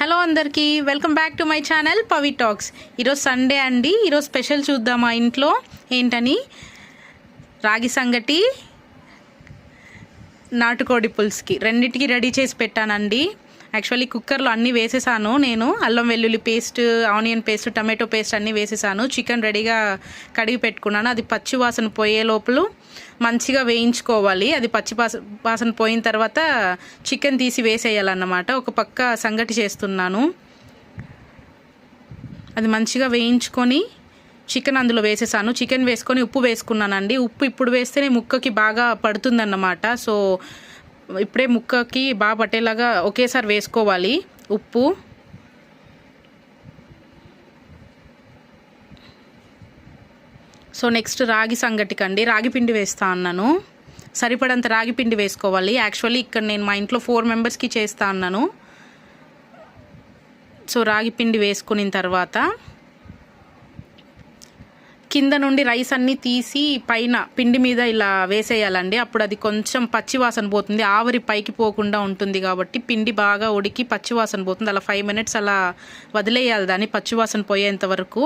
Hello అందరికీ welcome back to my channel Pavi talks. ఈరోజు Sunday అండి. ఈరోజు స్పెషల్ చూద్దాం మా ఇంట్లో ఏంటని. రాగి సంగటి, నాటుకోడి పులుసుకి రెండింటికి రెడీ చేసి పెట్టానండి. యాక్చువల్లీ కుక్కర్లో అన్నీ వేసేసాను నేను. అల్లం వెల్లుల్లి paste, onion paste, tomato paste అన్నీ వేసేసాను. చికెన్ రెడీగా కడిగి పెట్టుకున్నాను. అది పచ్చి వాసన పోయే లోపల మంచిగా వేయించుకోవాలి. అది పచ్చి వాసన పోయిన తర్వాత చికెన్ తీసి వేసేయాలన్నమాట. ఒక పక్క సంగటి చేస్తున్నాను. అది మంచిగా వేయించుకొని చికెన్ అందులో వేసేసాను. చికెన్ వేసుకొని ఉప్పు వేసుకున్నానండి. ఉప్పు ఇప్పుడు వేస్తేనే ముక్కకి బాగా పడుతుందన్నమాట. సో ఇప్పుడే ముక్కకి బాగా పట్టేలాగా ఒకేసారి వేసుకోవాలి ఉప్పు. సో నెక్స్ట్ రాగి సంగటికండి రాగి పిండి వేస్తా అన్నాను. సరిపడంత రాగి పిండి వేసుకోవాలి. యాక్చువల్లీ ఇక్కడ నేను మా ఇంట్లో 4 మెంబర్స్కి చేస్తా అన్నాను. సో రాగి పిండి వేసుకున్న తర్వాత కింద నుండి రైస్ అన్నీ తీసి పైన పిండి మీద ఇలా వేసేయాలండి. అప్పుడు అది కొంచెం పచ్చివాసన పోతుంది, ఆవిరి పైకి పోకుండా ఉంటుంది. కాబట్టి పిండి బాగా ఉడికి పచ్చివాసన పోతుంది. అలా 5 మినిట్స్ అలా వదిలేయాలి దాన్ని పచ్చివాసన పోయేంత వరకు.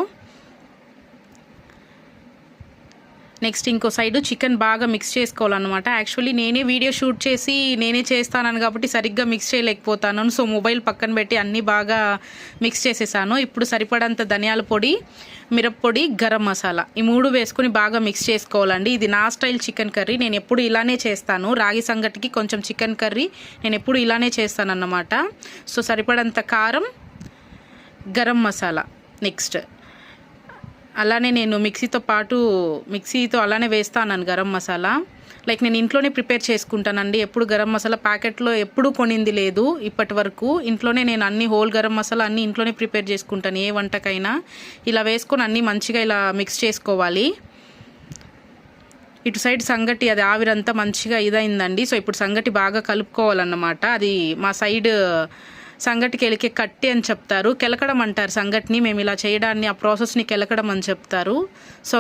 నెక్స్ట్ ఇంకో సైడు చికెన్ బాగా మిక్స్ చేసుకోవాలన్నమాట. యాక్చువల్లీ నేనే వీడియో షూట్ చేసి నేనే చేస్తాను కాబట్టి సరిగ్గా మిక్స్ చేయలేకపోతాను. సో మొబైల్ పక్కన పెట్టి అన్నీ బాగా మిక్స్ చేసేసాను. ఇప్పుడు సరిపడంత ధనియాల పొడి, మిరప్పొడి, గరం మసాలా ఈ 3 వేసుకుని బాగా మిక్స్ చేసుకోవాలండి. ఇది నా స్టైల్ చికెన్ కర్రీ. నేను ఎప్పుడు ఇలానే చేస్తాను. రాగి సంగటికి కొంచెం చికెన్ కర్రీ నేను ఎప్పుడు ఇలానే చేస్తానన్నమాట. సో సరిపడంత కారం, గరం మసాలా. నెక్స్ట్ అలానే నేను మిక్సీతో అలానే వేస్తాను గరం మసాలా. లైక్ నేను ఇంట్లోనే ప్రిపేర్ చేసుకుంటానండి. ఎప్పుడు గరం మసాలా ప్యాకెట్లో ఎప్పుడు కొనింది లేదు ఇప్పటి వరకు. ఇంట్లోనే నేను అన్ని హోల్ గరం మసాలా అన్నీ ఇంట్లోనే ప్రిపేర్ చేసుకుంటాను ఏ వంటకైనా. ఇలా వేసుకొని అన్నీ మంచిగా ఇలా మిక్స్ చేసుకోవాలి. ఇటు సైడ్ సంగటి అది ఆవిరంతా మంచిగా ఇదైందండి. సో ఇప్పుడు సంగటి బాగా కలుపుకోవాలన్నమాట. అది మా సైడ్ సంగటికి ఎలికే కట్టి అని చెప్తారు, కెలకడం అంటారు సంగటిని. మేము ఇలా చేయడాన్ని ఆ ప్రాసెస్ని కెలకడం అని చెప్తారు. సో